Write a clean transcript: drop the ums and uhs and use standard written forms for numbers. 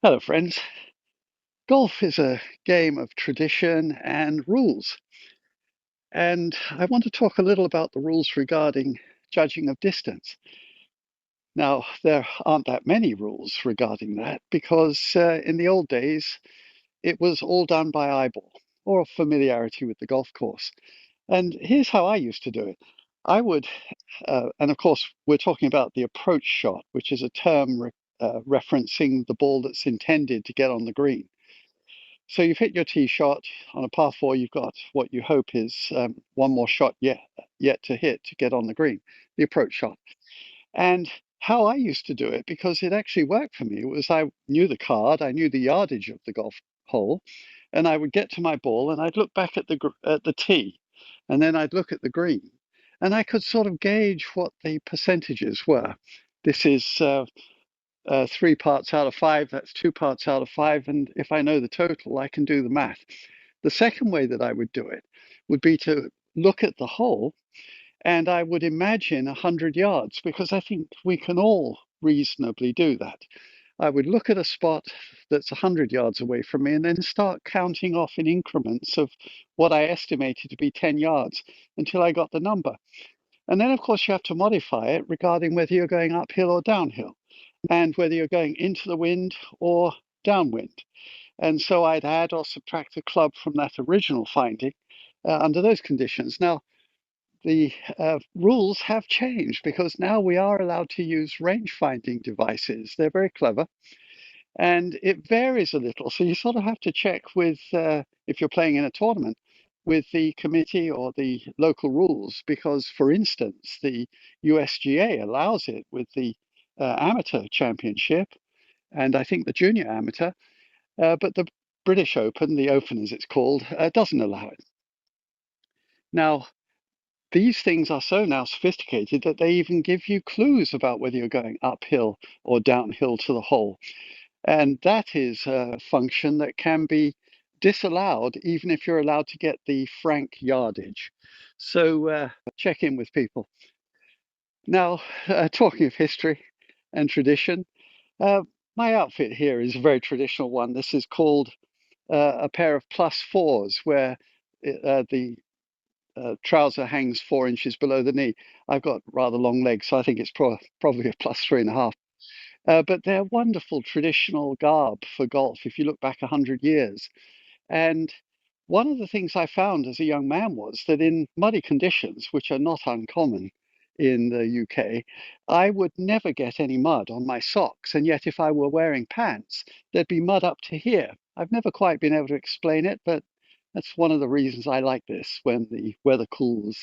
Hello, friends. Golf is a game of tradition and rules. And I want to talk a little about the rules regarding judging of distance. Now, there aren't that many rules regarding that because in the old days, it was all done by eyeball or familiarity with the golf course. And here's how I used to do it. I would, and of course, we're talking about the approach shot, which is a term referencing the ball that's intended to get on the green. So you've hit your tee shot on a par four. You've got what you hope is one more shot yet to hit to get on the green, the approach shot. And how I used to do it, because it actually worked for me, was I knew the card, I knew the yardage of the golf hole, and I would get to my ball and I'd look back at the tee, and then I'd look at the green, and I could sort of gauge what the percentages were. This is 3 parts out of five, that's 2 parts out of five. And if I know the total, I can do the math. The second way that I would do it would be to look at the hole and I would imagine 100 yards because I think we can all reasonably do that. I would look at a spot that's 100 yards away from me and then start counting off in increments of what I estimated to be 10 yards until I got the number. And then, of course, you have to modify it regarding whether you're going uphill or downhill and whether you're going into the wind or downwind. And so I'd add or subtract a club from that original finding under those conditions. Now, the rules have changed because now we are allowed to use range finding devices. They're very clever and it varies a little. So you sort of have to check with, if you're playing in a tournament, with the committee or the local rules, because, for instance, the USGA allows it with the amateur championship and I think the junior amateur, but the British Open, the Open as it's called, doesn't allow it. Now, these things are so now sophisticated that they even give you clues about whether you're going uphill or downhill to the hole. And that is a function that can be disallowed even if you're allowed to get the frank yardage. So check in with people. Now, talking of history and tradition, uh, my outfit here is a very traditional one. This is called a pair of plus fours, where the trouser hangs 4 inches below the knee. I've got rather long legs, so I think it's probably a plus three and a half. But they're wonderful traditional garb for golf if you look back 100 years. And one of the things I found as a young man was that in muddy conditions, which are not uncommon in the UK, I would never get any mud on my socks. And yet, if I were wearing pants, there'd be mud up to here. I've never quite been able to explain it, but that's one of the reasons I like this when the weather cools.